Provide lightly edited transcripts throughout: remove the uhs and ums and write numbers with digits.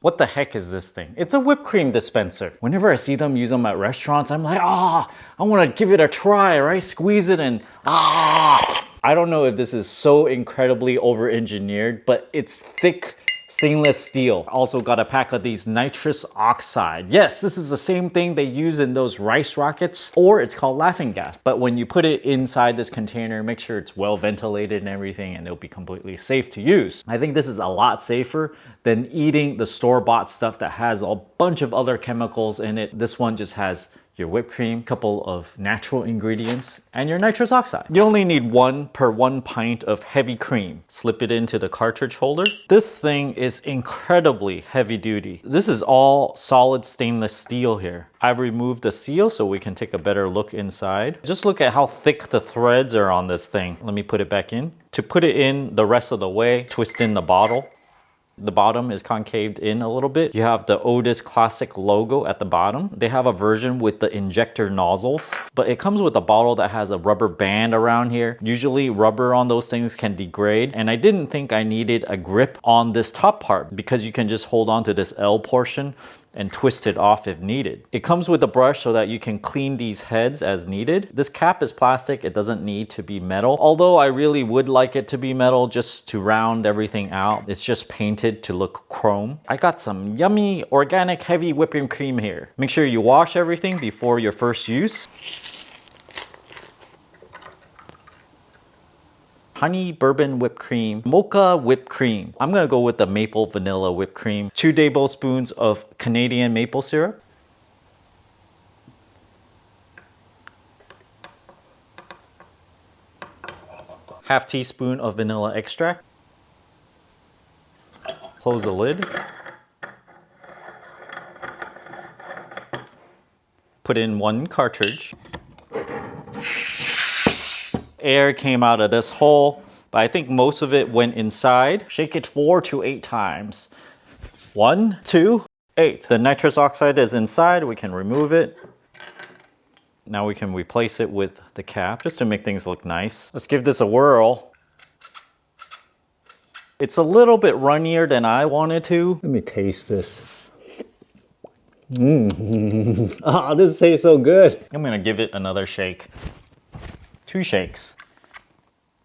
What the heck is this thing? It's a whipped cream dispenser. Whenever I see them use them at restaurants, I'm like, I want to give it a try, right? Squeeze it and I don't know if this is so incredibly over-engineered, but it's thick stainless steel. Also got a pack of these nitrous oxide. Yes, this is the same thing they use in those rice rockets, or it's called laughing gas. But when you put it inside this container, make sure it's well ventilated and everything, and it'll be completely safe to use. I think this is a lot safer than eating the store-bought stuff that has a bunch of other chemicals in it. This one just has your whipped cream, couple of natural ingredients, and your nitrous oxide. You only need 1 per 1 pint of heavy cream. Slip it into the cartridge holder. This thing is incredibly heavy duty. This is all solid stainless steel here. I've removed the seal so we can take a better look inside. Just look at how thick the threads are on this thing. Let me put it back in. To put it in the rest of the way, twist in the bottle. The bottom is concaved in a little bit. You have the Otis Classic logo at the bottom. They have a version with the injector nozzles, but it comes with a bottle that has a rubber band around here. Usually rubber on those things can degrade, and I didn't think I needed a grip on this top part because you can just hold on to this L portion and twist it off if needed. It comes with a brush so that you can clean these heads as needed. This cap is plastic, it doesn't need to be metal. Although I really would like it to be metal just to round everything out. It's just painted to look chrome. I got some yummy organic heavy whipping cream here. Make sure you wash everything before your first use. Honey bourbon whipped cream, mocha whipped cream. I'm gonna go with the maple vanilla whipped cream. 2 tablespoons of Canadian maple syrup. Half teaspoon of vanilla extract. Close the lid. Put in 1 cartridge. Air came out of this hole, but I think most of it went inside. Shake it 4 to 8 times. 1, 2, 8. The nitrous oxide is inside. We can remove it. Now we can replace it with the cap just to make things look nice. Let's give this a whirl. It's a little bit runnier than I wanted to. Let me taste this. Oh, this tastes so good. I'm gonna give it another shake. 2 shakes.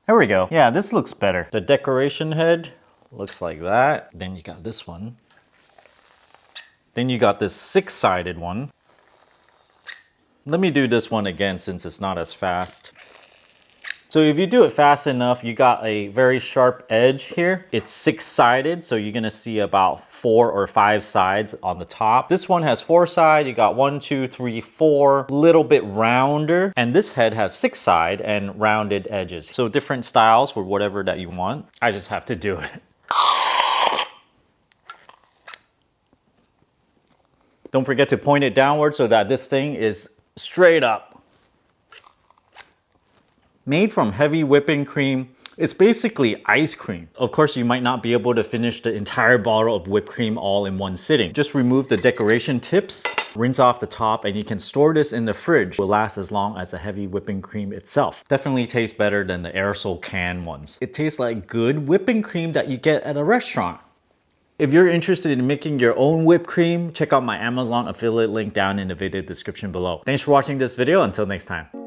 There we go. Yeah, this looks better. The decoration head looks like that. Then you got this one. Then you got this 6-sided one. Let me do this one again since it's not as fast. So if you do it fast enough, you got a very sharp edge here. It's 6-sided, so you're gonna see about 4 or 5 sides on the top. This one has 4 sides. You got 1, 2, 3, 4, a little bit rounder. And this head has 6 side and rounded edges. So different styles for whatever that you want. I just have to do it. Don't forget to point it downward so that this thing is straight up. Made from heavy whipping cream, it's basically ice cream. Of course, you might not be able to finish the entire bottle of whipped cream all in one sitting. Just remove the decoration tips, rinse off the top, and you can store this in the fridge. It will last as long as the heavy whipping cream itself. Definitely tastes better than the aerosol can ones. It tastes like good whipping cream that you get at a restaurant. If you're interested in making your own whipped cream, check out my Amazon affiliate link down in the video description below. Thanks for watching this video. Until next time.